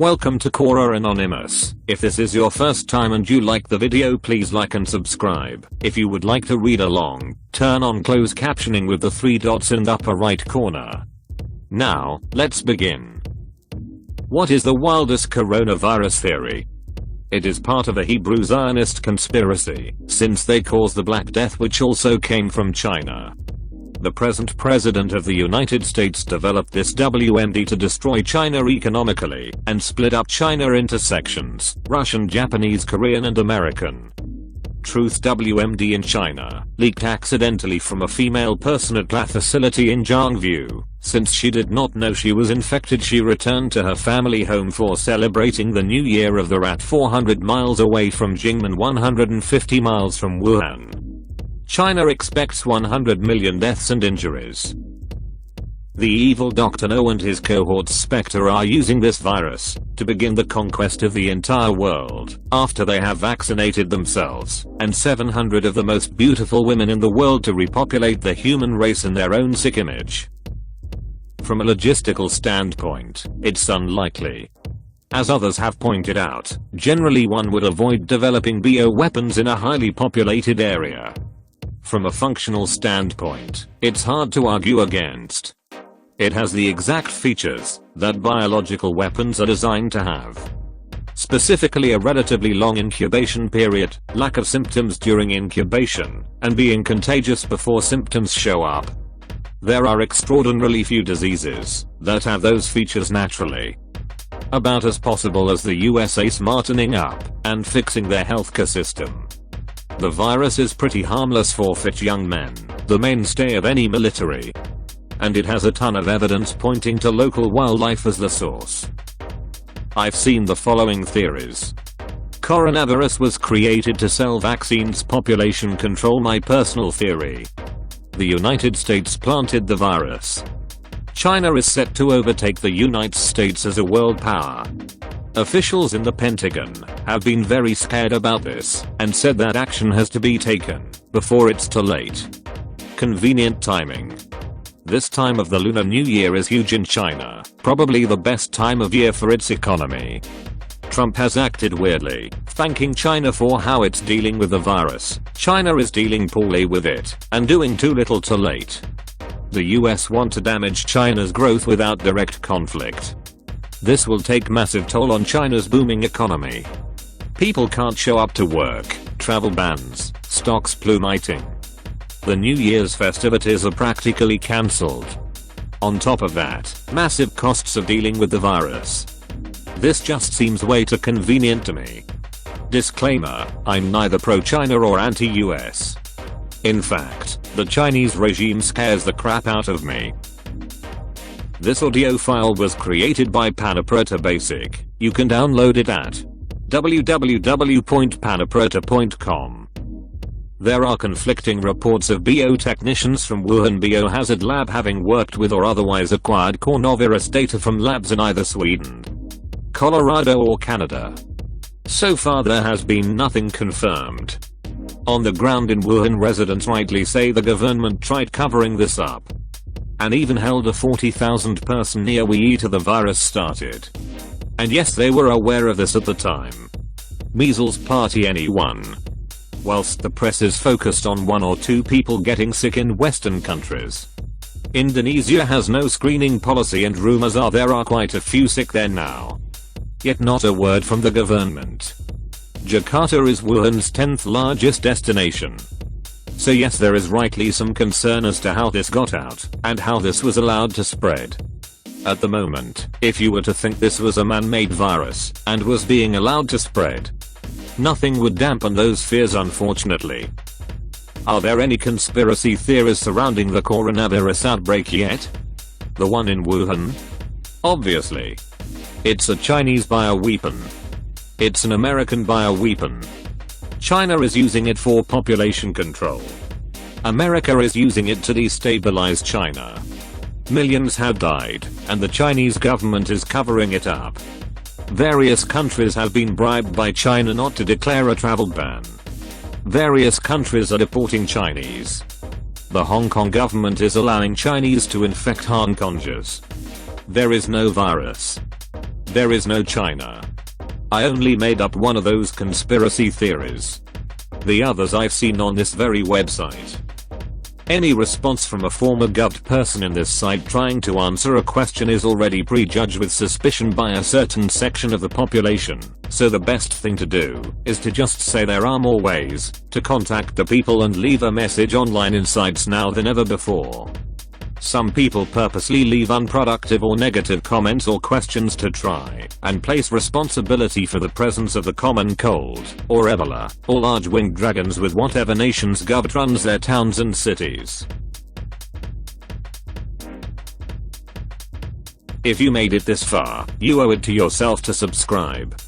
Welcome to Quora Anonymous. If this is your first time and you like the video, please like and subscribe. If you would like to read along, turn on closed captioning with the 3 dots in the upper right corner. Now, let's begin. What is the wildest coronavirus theory? It is part of a Hebrew Zionist conspiracy, since they caused the Black Death, which also came from China. The present president of the United States developed this WMD to destroy China economically, and split up China into sections: Russian, Japanese, Korean and American. Truth: WMD in China leaked accidentally from a female person at a facility in Zhangview. Since she did not know she was infected, she returned to her family home for celebrating the New Year of the Rat 400 miles away from Jingmen, 150 miles from Wuhan. China expects 100 million deaths and injuries. The evil Dr. No and his cohort Spectre are using this virus to begin the conquest of the entire world after they have vaccinated themselves and 700 of the most beautiful women in the world to repopulate the human race in their own sick image. From a logistical standpoint, it's unlikely. As others have pointed out, generally one would avoid developing bioweapons in a highly populated area. From a functional standpoint, it's hard to argue against. It has the exact features that biological weapons are designed to have. Specifically, a relatively long incubation period, lack of symptoms during incubation, and being contagious before symptoms show up. There are extraordinarily few diseases that have those features naturally. About as possible as the USA smartening up and fixing their healthcare system. The virus is pretty harmless for fit young men, the mainstay of any military. And it has a ton of evidence pointing to local wildlife as the source. I've seen the following theories. Coronavirus was created to sell vaccines. Population control. My personal theory. The United States planted the virus. China is set to overtake the United States as a world power. Officials in the Pentagon have been very scared about this and said that action has to be taken before it's too late. Convenient timing. This time of the Lunar New Year is huge in China, probably the best time of year for its economy. Trump has acted weirdly, thanking China for how it's dealing with the virus. China is dealing poorly with it and doing too little too late. The US want to damage China's growth without direct conflict. This will take massive toll on China's booming economy. People can't show up to work, travel bans, stocks plummeting. The New Year's festivities are practically cancelled. On top of that, massive costs of dealing with the virus. This just seems way too convenient to me. Disclaimer: I'm neither pro-China or anti-US. In fact, the Chinese regime scares the crap out of me. This audio file was created by Panaprota Basic. You can download it at www.panaprota.com. There are conflicting reports of biotechnicians from Wuhan Biohazard Lab having worked with or otherwise acquired coronavirus data from labs in either Sweden, Colorado or Canada. So far there has been nothing confirmed. On the ground in Wuhan, residents rightly say the government tried covering this up and even held a 40,000 person EOE till the virus started. And yes, they were aware of this at the time. Measles party anyone. Whilst the press is focused on 1 or 2 people getting sick in Western countries. Indonesia has no screening policy and rumors are there are quite a few sick there now. Yet not a word from the government. Jakarta is Wuhan's 10th largest destination. So yes, there is rightly some concern as to how this got out and how this was allowed to spread. At the moment, if you were to think this was a man-made virus and was being allowed to spread, nothing would dampen those fears, unfortunately. Are there any conspiracy theories surrounding the coronavirus outbreak yet? The one in Wuhan? Obviously. It's a Chinese bioweapon. It's an American bioweapon. China is using it for population control. America is using it to destabilize China. Millions have died, and the Chinese government is covering it up. Various countries have been bribed by China not to declare a travel ban. Various countries are deporting Chinese. The Hong Kong government is allowing Chinese to infect Hong Kongers. There is no virus. There is no China. I only made up one of those conspiracy theories. The others I've seen on this very website. Any response from a former govt person in this site trying to answer a question is already prejudged with suspicion by a certain section of the population, so the best thing to do is to just say there are more ways to contact the people and leave a message online in sites now than ever before. Some people purposely leave unproductive or negative comments or questions to try and place responsibility for the presence of the common cold, or Ebola, or large winged dragons with whatever nation's govt runs their towns and cities. If you made it this far, you owe it to yourself to subscribe.